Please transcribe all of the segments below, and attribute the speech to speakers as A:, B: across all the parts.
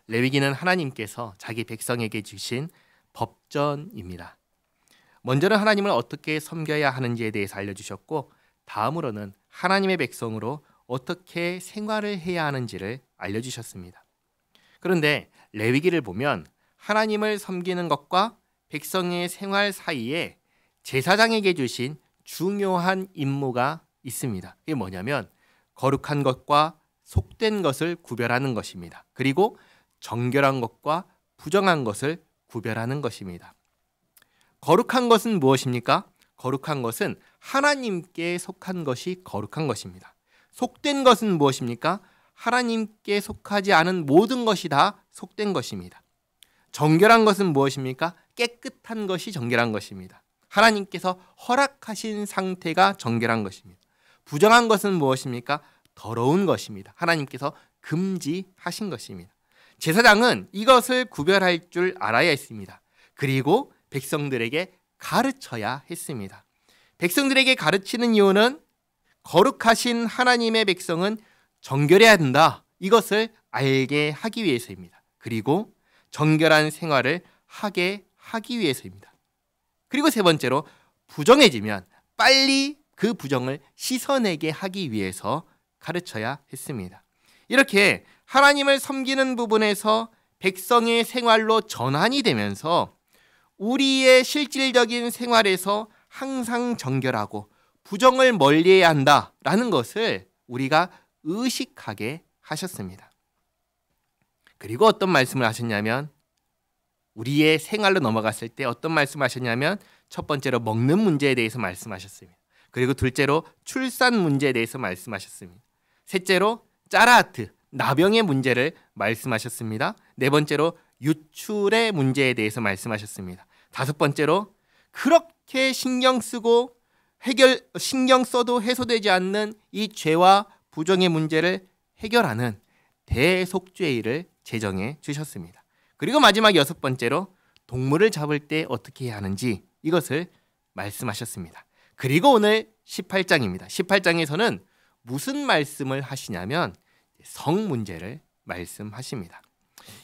A: 레위기는 하나님께서 자기 백성에게 주신 법전입니다. 먼저는 하나님을 어떻게 섬겨야 하는지에 대해서 알려주셨고, 다음으로는 하나님의 백성으로 어떻게 생활을 해야 하는지를 알려주셨습니다. 그런데 레위기를 보면 하나님을 섬기는 것과 백성의 생활 사이에 제사장에게 주신 중요한 임무가 있습니다. 그게 뭐냐면 거룩한 것과 속된 것을 구별하는 것입니다. 그리고 정결한 것과 부정한 것을 구별하는 것입니다. 거룩한 것은 무엇입니까? 거룩한 것은 하나님께 속한 것이 거룩한 것입니다. 속된 것은 무엇입니까? 하나님께 속하지 않은 모든 것이 다 속된 것입니다. 정결한 것은 무엇입니까? 깨끗한 것이 정결한 것입니다. 하나님께서 허락하신 상태가 정결한 것입니다. 부정한 것은 무엇입니까? 더러운 것입니다. 하나님께서 금지하신 것입니다. 제사장은 이것을 구별할 줄 알아야 했습니다. 그리고 백성들에게 가르쳐야 했습니다. 백성들에게 가르치는 이유는 거룩하신 하나님의 백성은 정결해야 된다. 이것을 알게 하기 위해서입니다. 그리고 정결한 생활을 하게 하기 위해서입니다. 그리고 세 번째로 부정해지면 빨리 그 부정을 씻어내게 하기 위해서 가르쳐야 했습니다. 이렇게 하나님을 섬기는 부분에서 백성의 생활로 전환이 되면서 우리의 실질적인 생활에서 항상 정결하고 부정을 멀리해야 한다라는 것을 우리가 의식하게 하셨습니다. 그리고 어떤 말씀을 하셨냐면 우리의 생활로 넘어갔을 때 어떤 말씀을 하셨냐면 첫 번째로 먹는 문제에 대해서 말씀하셨습니다. 그리고 둘째로 출산 문제에 대해서 말씀하셨습니다. 셋째로 짜라하트, 나병의 문제를 말씀하셨습니다. 네 번째로 유출의 문제에 대해서 말씀하셨습니다. 다섯 번째로 그렇게 신경 써도 해소되지 않는 이 죄와 부정의 문제를 해결하는 대속죄의를 제정해 주셨습니다. 그리고 마지막 여섯 번째로 동물을 잡을 때 어떻게 해야 하는지 이것을 말씀하셨습니다. 그리고 오늘 18장입니다. 18장에서는 무슨 말씀을 하시냐면 성 문제를 말씀하십니다.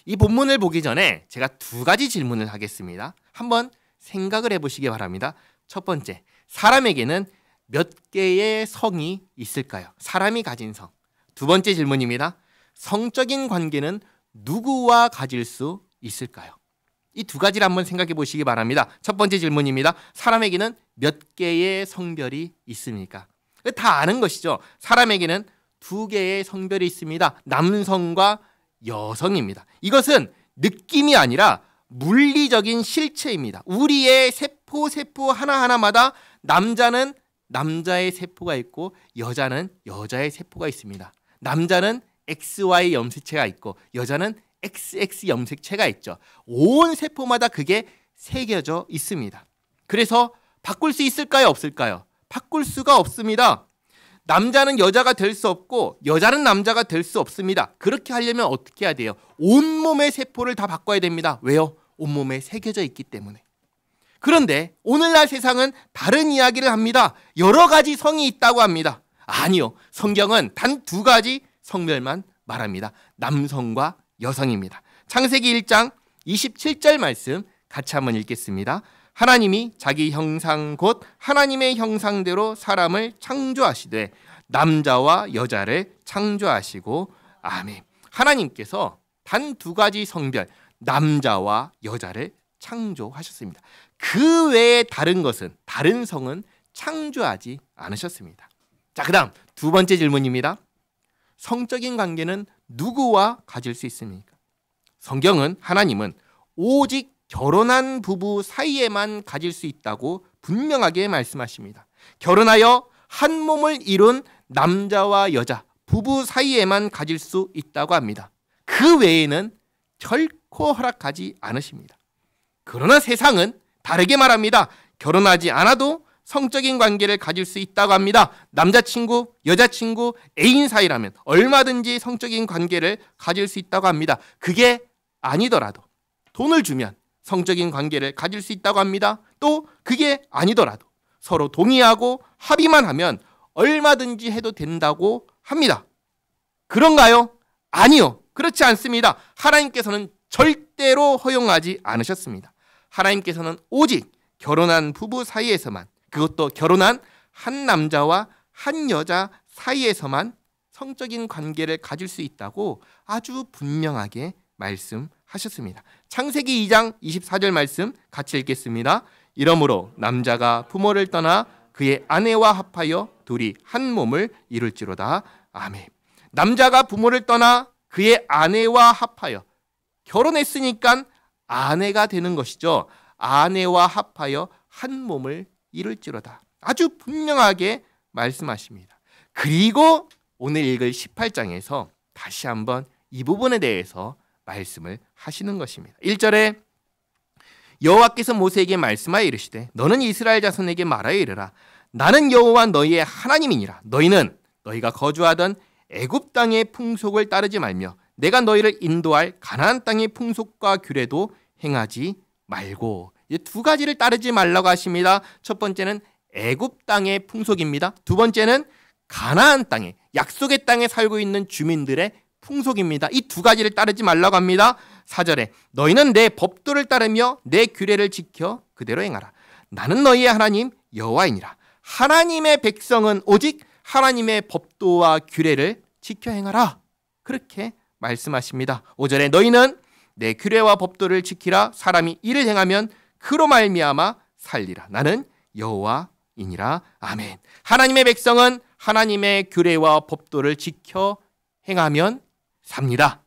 A: 이 본문을 보기 전에 제가 두 가지 질문을 하겠습니다. 한번 생각을 해보시기 바랍니다. 첫 번째, 사람에게는 몇 개의 성이 있을까요? 사람이 가진 성. 두 번째 질문입니다. 성적인 관계는 누구와 가질 수 있을까요? 이 두 가지를 한번 생각해 보시기 바랍니다. 첫 번째 질문입니다. 사람에게는 몇 개의 성별이 있습니까? 다 아는 것이죠. 사람에게는 두 개의 성별이 있습니다. 남성과 여성입니다. 이것은 느낌이 아니라 물리적인 실체입니다. 우리의 세포 하나하나마다 남자는 남자의 세포가 있고 여자는 여자의 세포가 있습니다. 남자는 XY 염색체가 있고 여자는 XX 염색체가 있죠. 온 세포마다 그게 새겨져 있습니다. 그래서 바꿀 수 있을까요? 없을까요? 바꿀 수가 없습니다. 남자는 여자가 될 수 없고 여자는 남자가 될 수 없습니다. 그렇게 하려면 어떻게 해야 돼요? 온몸의 세포를 다 바꿔야 됩니다. 왜요? 온몸에 새겨져 있기 때문에. 그런데 오늘날 세상은 다른 이야기를 합니다. 여러 가지 성이 있다고 합니다. 아니요. 성경은 단 두 가지 성별만 말합니다. 남성과 여성입니다. 창세기 1장 27절 말씀 같이 한번 읽겠습니다. 하나님이 자기 형상 곧 하나님의 형상대로 사람을 창조하시되 남자와 여자를 창조하시고 아멘. 하나님께서 단 두 가지 성별 남자와 여자를 창조하셨습니다. 그 외에 다른 성은 창조하지 않으셨습니다. 자, 그다음 두 번째 질문입니다. 성적인 관계는 누구와 가질 수 있습니까? 성경은 하나님은 오직 결혼한 부부 사이에만 가질 수 있다고 분명하게 말씀하십니다. 결혼하여 한 몸을 이룬 남자와 여자, 부부 사이에만 가질 수 있다고 합니다. 그 외에는 결코 허락하지 않으십니다. 그러나 세상은 다르게 말합니다. 결혼하지 않아도 성적인 관계를 가질 수 있다고 합니다. 남자친구, 여자친구, 애인 사이라면 얼마든지 성적인 관계를 가질 수 있다고 합니다. 그게 아니더라도 돈을 주면 성적인 관계를 가질 수 있다고 합니다. 또 그게 아니더라도 서로 동의하고 합의만 하면 얼마든지 해도 된다고 합니다. 그런가요? 아니요. 그렇지 않습니다. 하나님께서는 절대로 허용하지 않으셨습니다. 하나님께서는 오직 결혼한 부부 사이에서만, 그것도 결혼한 한 남자와 한 여자 사이에서만 성적인 관계를 가질 수 있다고 아주 분명하게 말씀하셨습니다. 창세기 2장 24절 말씀 같이 읽겠습니다. 이러므로 남자가 부모를 떠나 그의 아내와 합하여 둘이 한 몸을 이룰지로다. 아멘. 남자가 부모를 떠나 그의 아내와 합하여, 결혼했으니까 아내가 되는 것이죠. 아내와 합하여 한 몸을 이룰지로다. 아주 분명하게 말씀하십니다. 그리고 오늘 읽을 18장에서 다시 한번 이 부분에 대해서 말씀을 하시는 것입니다. 1절에 여호와께서 모세에게 말씀하여 이르시되 너는 이스라엘 자손에게 말하여 이르라. 나는 여호와 너희의 하나님이니라. 너희는 너희가 거주하던 애굽 땅의 풍속을 따르지 말며 내가 너희를 인도할 가나안 땅의 풍속과 규례도 행하지 말고. 이 두 가지를 따르지 말라고 하십니다. 첫 번째는 애굽 땅의 풍속입니다. 두 번째는 가나안 땅에, 약속의 땅에 살고 있는 주민들의 풍속입니다. 이 두 가지를 따르지 말라고 합니다. 4절에 너희는 내 법도를 따르며 내 규례를 지켜 그대로 행하라. 나는 너희의 하나님 여호와이니라. 하나님의 백성은 오직 하나님의 법도와 규례를 지켜 행하라. 그렇게 말씀하십니다. 5절에 너희는 내 규례와 법도를 지키라. 사람이 이를 행하면 그로 말미암아 살리라. 나는 여호와이니라. 아멘. 하나님의 백성은 하나님의 규례와 법도를 지켜 행하면 삽니다.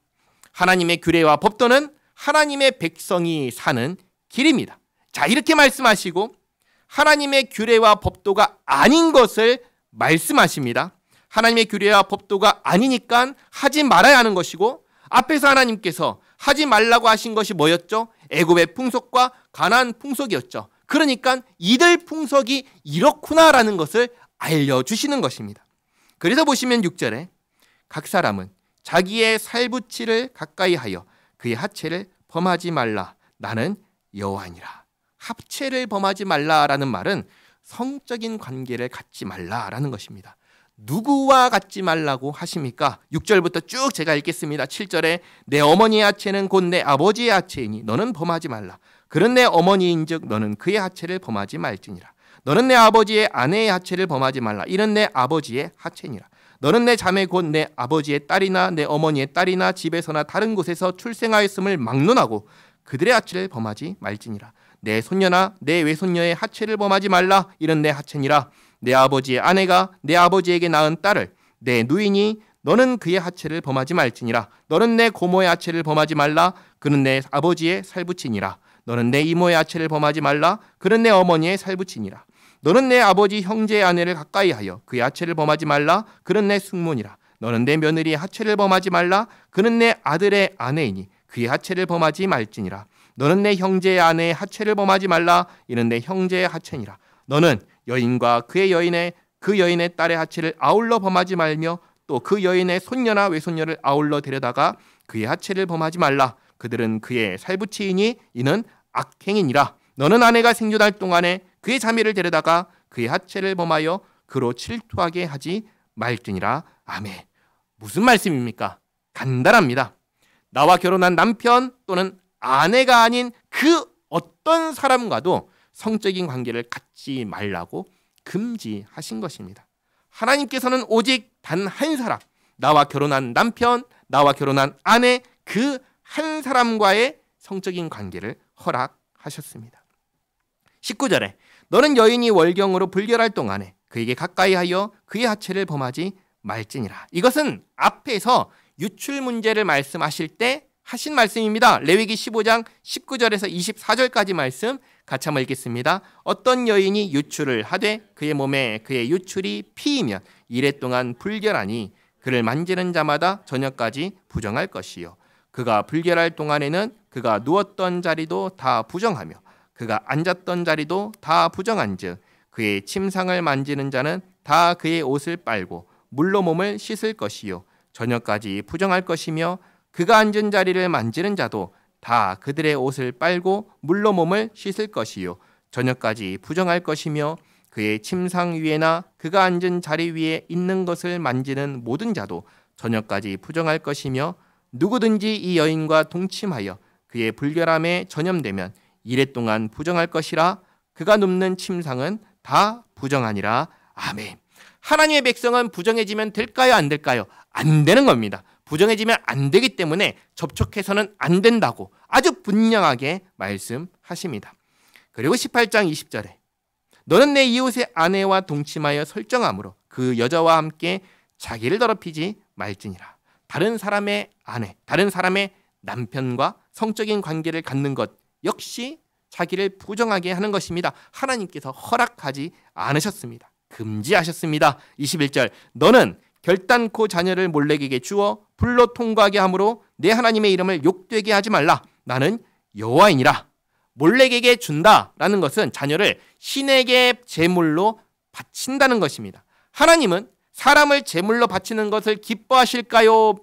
A: 하나님의 규례와 법도는 하나님의 백성이 사는 길입니다. 자, 이렇게 말씀하시고 하나님의 규례와 법도가 아닌 것을 말씀하십니다. 하나님의 규례와 법도가 아니니까 하지 말아야 하는 것이고, 앞에서 하나님께서 하지 말라고 하신 것이 뭐였죠? 애굽의 풍속과 가나안 풍속이었죠. 그러니까 이들 풍속이 이렇구나라는 것을 알려주시는 것입니다. 그래서 보시면 6절에 각 사람은 자기의 살붙이를 가까이 하여 그의 하체를 범하지 말라. 나는 여호와니라. 합체를 범하지 말라라는 말은 성적인 관계를 갖지 말라라는 것입니다. 누구와 갖지 말라고 하십니까? 6절부터 쭉 제가 읽겠습니다. 7절에 내 어머니의 하체는 곧 내 아버지의 하체이니 너는 범하지 말라. 그는 내 어머니인즉 너는 그의 하체를 범하지 말지니라. 너는 내 아버지의 아내의 하체를 범하지 말라. 이는 내 아버지의 하체니라. 너는 내 자매 곧 내 아버지의 딸이나 내 어머니의 딸이나 집에서나 다른 곳에서 출생하였음을 막론하고 그들의 하체를 범하지 말지니라. 내 손녀나 내 외손녀의 하체를 범하지 말라. 이는 내 하체니라. 내 아버지의 아내가 내 아버지에게 낳은 딸을 내 누이니 너는 그의 하체를 범하지 말지니라. 너는 내 고모의 하체를 범하지 말라. 그는 내 아버지의 살붙이니라. 너는 내 이모의 하체를 범하지 말라. 그는 내 어머니의 살붙이니라. 너는 내 아버지 형제의 아내를 가까이 하여 그의 하체를 범하지 말라. 그는 내 숙모니라. 너는 내 며느리의 하체를 범하지 말라. 그는 내 아들의 아내이니 그의 하체를 범하지 말지니라. 너는 내 형제의 아내의 하체를 범하지 말라. 이는 내 형제의 하체니라. 너는 여인과 그의 여인의 그 여인의 딸의 하체를 아울러 범하지 말며 또 그 여인의 손녀나 외손녀를 아울러 데려다가 그의 하체를 범하지 말라. 그들은 그의 살붙이이니 이는 악행이니라. 너는 아내가 생존할 동안에 그의 자매를 데려다가 그의 하체를 범하여 그로 질투하게 하지 말지니라. 아멘. 무슨 말씀입니까? 간단합니다. 나와 결혼한 남편 또는 아내가 아닌 그 어떤 사람과도 성적인 관계를 갖지 말라고 금지하신 것입니다. 하나님께서는 오직 단 한 사람, 나와 결혼한 남편, 나와 결혼한 아내, 그 한 사람과의 성적인 관계를 허락하셨습니다. 19절에 너는 여인이 월경으로 불결할 동안에 그에게 가까이 하여 그의 하체를 범하지 말지니라. 이것은 앞에서 유출 문제를 말씀하실 때 하신 말씀입니다. 레위기 15장 19절에서 24절까지 말씀 같이 한번 읽겠습니다. 어떤 여인이 유출을 하되 그의 몸에 그의 유출이 피이면 이래 동안 불결하니 그를 만지는 자마다 저녁까지 부정할 것이요. 그가 불결할 동안에는 그가 누웠던 자리도 다 부정하며 그가 앉았던 자리도 다 부정한즉 그의 침상을 만지는 자는 다 그의 옷을 빨고 물로 몸을 씻을 것이요. 저녁까지 부정할 것이며 그가 앉은 자리를 만지는 자도 다 그들의 옷을 빨고 물로 몸을 씻을 것이요. 저녁까지 부정할 것이며 그의 침상 위에나 그가 앉은 자리 위에 있는 것을 만지는 모든 자도 저녁까지 부정할 것이며 누구든지 이 여인과 동침하여 그의 불결함에 전염되면 이래 동안 부정할 것이라. 그가 눕는 침상은 다 부정하니라. 아멘. 하나님의 백성은 부정해지면 될까요? 안 될까요? 안 되는 겁니다. 부정해지면 안 되기 때문에 접촉해서는 안 된다고 아주 분명하게 말씀하십니다. 그리고 18장 20절에 너는 내 이웃의 아내와 동침하여 설정함으로 그 여자와 함께 자기를 더럽히지 말지니라. 다른 사람의 아내, 다른 사람의 남편과 성적인 관계를 갖는 것 역시 자기를 부정하게 하는 것입니다. 하나님께서 허락하지 않으셨습니다. 금지하셨습니다. 21절 너는 결단코 자녀를 몰렉에게 주어 불로 통과하게 함으로 내 하나님의 이름을 욕되게 하지 말라. 나는 여호와이니라. 몰렉에게 준다라는 것은 자녀를 신에게 제물로 바친다는 것입니다. 하나님은 사람을 제물로 바치는 것을 기뻐하실까요?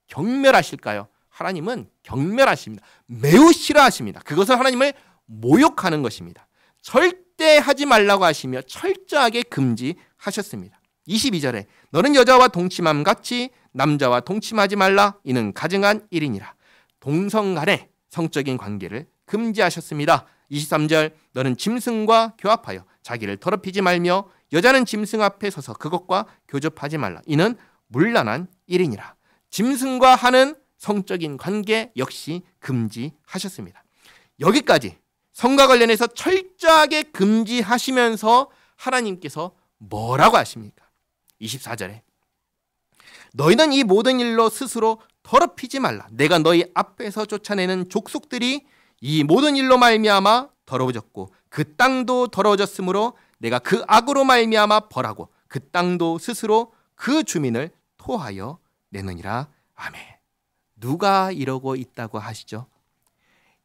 A: 경멸하실까요? 하나님은 경멸하십니다. 매우 싫어하십니다. 그것은 하나님을 모욕하는 것입니다. 절대 하지 말라고 하시며 철저하게 금지하셨습니다. 22절에 너는 여자와 동침함 같이 남자와 동침하지 말라. 이는 가증한 일이니라. 동성 간의 성적인 관계를 금지하셨습니다. 23절 너는 짐승과 교합하여 자기를 더럽히지 말며 여자는 짐승 앞에 서서 그것과 교접하지 말라. 이는 문란한 일이니라. 짐승과 하는 성적인 관계 역시 금지하셨습니다. 여기까지 성과 관련해서 철저하게 금지하시면서 하나님께서 뭐라고 하십니까? 24절에 너희는 이 모든 일로 스스로 더럽히지 말라. 내가 너희 앞에서 쫓아내는 족속들이 이 모든 일로 말미암아 더러워졌고 그 땅도 더러워졌으므로 내가 그 악으로 말미암아 벌하고 그 땅도 스스로 그 주민을 토하여 내느니라. 아멘. 누가 이러고 있다고 하시죠?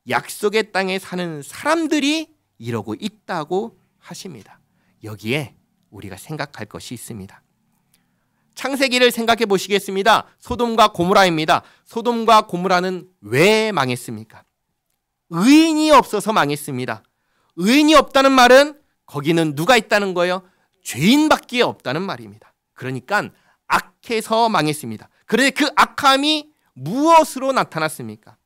A: 약속의 땅에 사는 사람들이 이러고 있다고 하십니다. 여기에 우리가 생각할 것이 있습니다. 창세기를 생각해 보시겠습니다. 소돔과 고모라입니다. 소돔과 고모라는 왜 망했습니까? 의인이 없어서 망했습니다. 의인이 없다는 말은 거기는 누가 있다는 거예요? 죄인밖에 없다는 말입니다. 그러니까 악해서 망했습니다. 그런데 그 악함이 무엇으로 나타났습니까?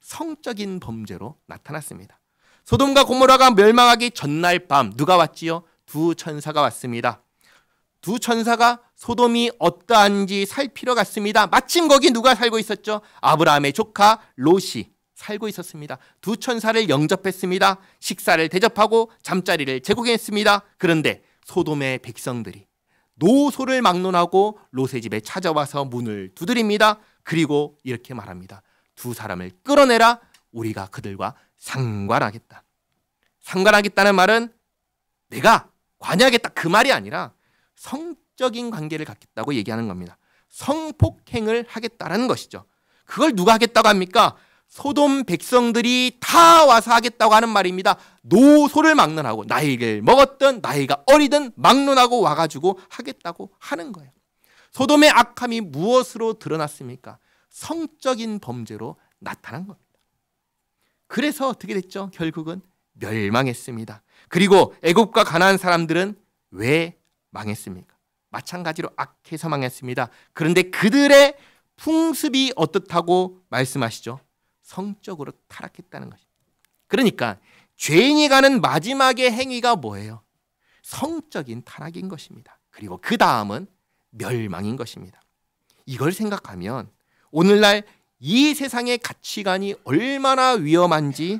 A: 성적인 범죄로 나타났습니다. 소돔과 고모라가 멸망하기 전날 밤 누가 왔지요? 두 천사가 왔습니다. 두 천사가 소돔이 어떠한지 살피러 갔습니다. 마침 거기 누가 살고 있었죠? 아브라함의 조카 롯이 살고 있었습니다. 두 천사를 영접했습니다. 식사를 대접하고 잠자리를 제공했습니다. 그런데 소돔의 백성들이 노소를 막론하고 롯의 집에 찾아와서 문을 두드립니다. 그리고 이렇게 말합니다. 두 사람을 끌어내라. 우리가 그들과 상관하겠다. 상관하겠다는 말은 내가 관여하겠다 그 말이 아니라 성적인 관계를 갖겠다고 얘기하는 겁니다. 성폭행을 하겠다라는 것이죠. 그걸 누가 하겠다고 합니까? 소돔 백성들이 다 와서 하겠다고 하는 말입니다. 노소를 막론하고 나이를 먹었든 나이가 어리든 막론하고 와가지고 하겠다고 하는 거예요. 소돔의 악함이 무엇으로 드러났습니까? 성적인 범죄로 나타난 겁니다. 그래서 어떻게 됐죠? 결국은 멸망했습니다. 그리고 애굽과 가나안 사람들은 왜 망했습니까? 마찬가지로 악해서 망했습니다. 그런데 그들의 풍습이 어떻다고 말씀하시죠? 성적으로 타락했다는 것입니다. 그러니까 죄인이 가는 마지막의 행위가 뭐예요? 성적인 타락인 것입니다. 그리고 그 다음은 멸망인 것입니다. 이걸 생각하면 오늘날 이 세상의 가치관이 얼마나 위험한지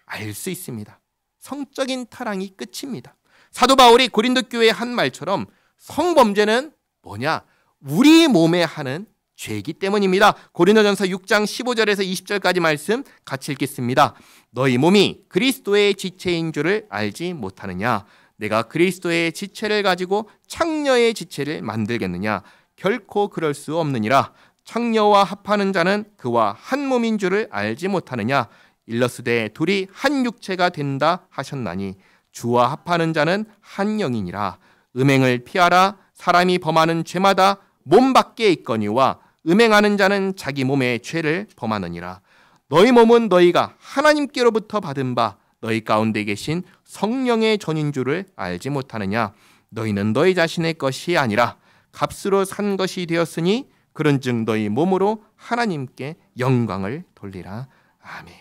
A: 알 수 있습니다. 성적인 타락이 끝입니다. 사도 바울이 고린도 교회의 한 말처럼 성범죄는 뭐냐? 우리 몸에 하는 죄이기 때문입니다. 고린도전서 6장 15절에서 20절까지 말씀 같이 읽겠습니다. 너희 몸이 그리스도의 지체인 줄을 알지 못하느냐? 내가 그리스도의 지체를 가지고 창녀의 지체를 만들겠느냐? 결코 그럴 수 없느니라. 창녀와 합하는 자는 그와 한 몸인 줄을 알지 못하느냐? 일러스되 둘이 한 육체가 된다 하셨나니 주와 합하는 자는 한 영이니라. 음행을 피하라. 사람이 범하는 죄마다 몸 밖에 있거니와 음행하는 자는 자기 몸의 죄를 범하느니라. 너희 몸은 너희가 하나님께로부터 받은 바 너희 가운데 계신 성령의 전인 줄을 알지 못하느냐? 너희는 너희 자신의 것이 아니라 값으로 산 것이 되었으니 그런즉 너희 몸으로 하나님께 영광을 돌리라. 아멘.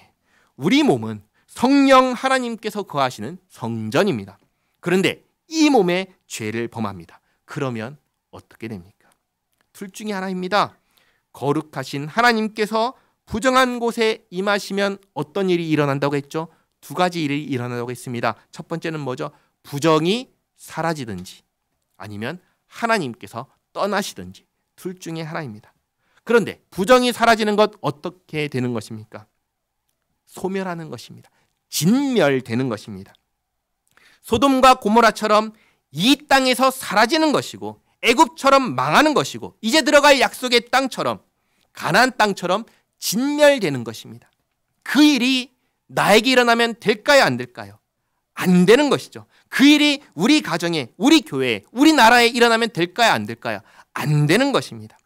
A: 우리 몸은 성령 하나님께서 거하시는 성전입니다. 그런데 이 몸에 죄를 범합니다. 그러면 어떻게 됩니까? 둘 중에 하나입니다. 거룩하신 하나님께서 부정한 곳에 임하시면 어떤 일이 일어난다고 했죠? 두 가지 일이 일어난다고 했습니다. 첫 번째는 뭐죠? 부정이 사라지든지 아니면 하나님께서 떠나시든지 둘 중에 하나입니다. 그런데 부정이 사라지는 것 어떻게 되는 것입니까? 소멸하는 것입니다. 진멸되는 것입니다. 소돔과 고모라처럼 이 땅에서 사라지는 것이고 애굽처럼 망하는 것이고 이제 들어갈 약속의 땅처럼 가나안 땅처럼 진멸되는 것입니다. 그 일이 나에게 일어나면 될까요? 안 될까요? 안 되는 것이죠. 그 일이 우리 가정에, 우리 교회에, 우리 나라에 일어나면 될까요? 안 될까요? 안 되는 것입니다.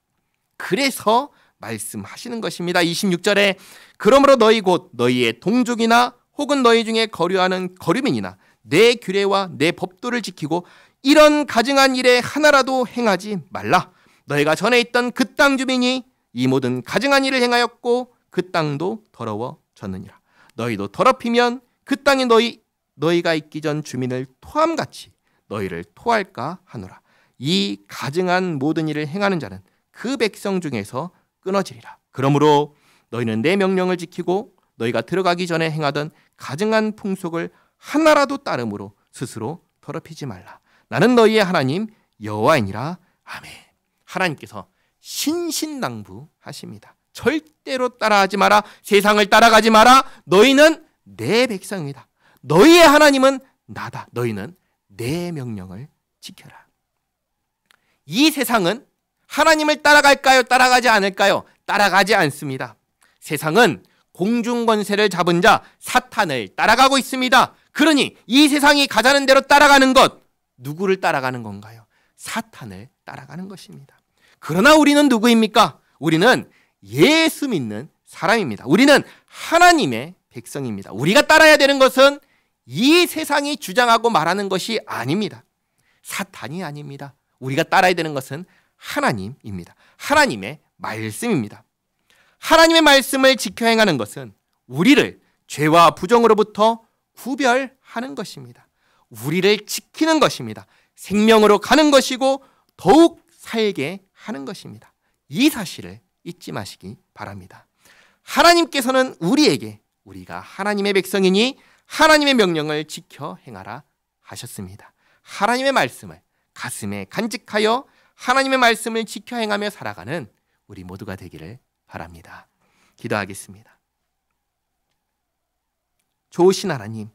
A: 그래서 말씀하시는 것입니다. 26절에 그러므로 너희 곧 너희의 동족이나 혹은 너희 중에 거류하는 거류민이나 내 규례와 내 법도를 지키고 이런 가증한 일에 하나라도 행하지 말라. 너희가 전에 있던 그 땅 주민이 이 모든 가증한 일을 행하였고 그 땅도 더러워졌느니라. 너희도 더럽히면 그 땅에 너희가 있기 전 주민을 토함같이 너희를 토할까 하노라. 이 가증한 모든 일을 행하는 자는 그 백성 중에서 끊어지리라. 그러므로 너희는 내 명령을 지키고 너희가 들어가기 전에 행하던 가증한 풍속을 하나라도 따름으로 스스로 더럽히지 말라. 나는 너희의 하나님 여호와이니라. 아멘. 하나님께서 신신당부하십니다. 절대로 따라하지 마라. 세상을 따라가지 마라. 너희는 내 백성이다. 너희의 하나님은 나다. 너희는 내 명령을 지켜라. 이 세상은 하나님을 따라갈까요? 따라가지 않을까요? 따라가지 않습니다. 세상은 공중권세를 잡은 자 사탄을 따라가고 있습니다. 그러니 이 세상이 가자는 대로 따라가는 것, 누구를 따라가는 건가요? 사탄을 따라가는 것입니다. 그러나 우리는 누구입니까? 우리는 예수 믿는 사람입니다. 우리는 하나님의 백성입니다. 우리가 따라야 되는 것은 이 세상이 주장하고 말하는 것이 아닙니다. 사탄이 아닙니다. 우리가 따라야 되는 것은 하나님입니다. 하나님의 말씀입니다. 하나님의 말씀을 지켜 행하는 것은 우리를 죄와 부정으로부터 구별하는 것입니다. 우리를 지키는 것입니다. 생명으로 가는 것이고 더욱 살게 하는 것입니다. 이 사실을 잊지 마시기 바랍니다. 하나님께서는 우리에게 우리가 하나님의 백성이니 하나님의 명령을 지켜 행하라 하셨습니다. 하나님의 말씀을 가슴에 간직하여 하나님의 말씀을 지켜 행하며 살아가는 우리 모두가 되기를 바랍니다. 기도하겠습니다. 좋으신 하나님,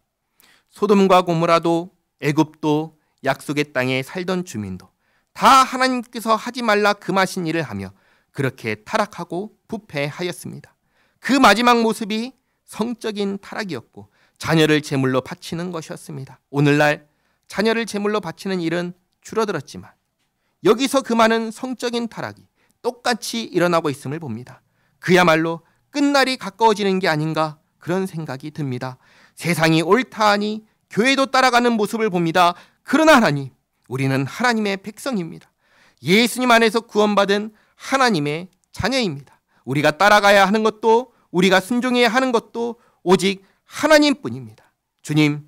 A: 소돔과 고모라도 애굽도 약속의 땅에 살던 주민도 다 하나님께서 하지 말라 금하신 일을 하며 그렇게 타락하고 부패하였습니다. 그 마지막 모습이 성적인 타락이었고 자녀를 제물로 바치는 것이었습니다. 오늘날 자녀를 제물로 바치는 일은 줄어들었지만 여기서 그 많은 성적인 타락이 똑같이 일어나고 있음을 봅니다. 그야말로 끝날이 가까워지는 게 아닌가 그런 생각이 듭니다. 세상이 옳다 하니 교회도 따라가는 모습을 봅니다. 그러나 하나님, 우리는 하나님의 백성입니다. 예수님 안에서 구원받은 하나님의 자녀입니다. 우리가 따라가야 하는 것도 우리가 순종해야 하는 것도 오직 하나님뿐입니다. 주님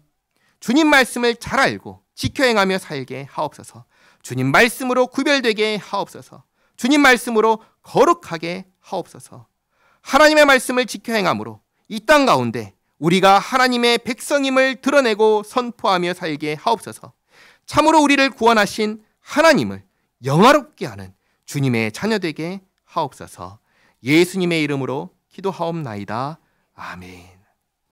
A: 말씀을 잘 알고 지켜 행하며 살게 하옵소서. 주님 말씀으로 구별되게 하옵소서. 주님 말씀으로 거룩하게 하옵소서. 하나님의 말씀을 지켜 행함으로 이 땅 가운데 우리가 하나님의 백성임을 드러내고 선포하며 살게 하옵소서. 참으로 우리를 구원하신 하나님을 영화롭게 하는 주님의 자녀되게 하옵소서. 예수님의 이름으로 기도하옵나이다. 아멘.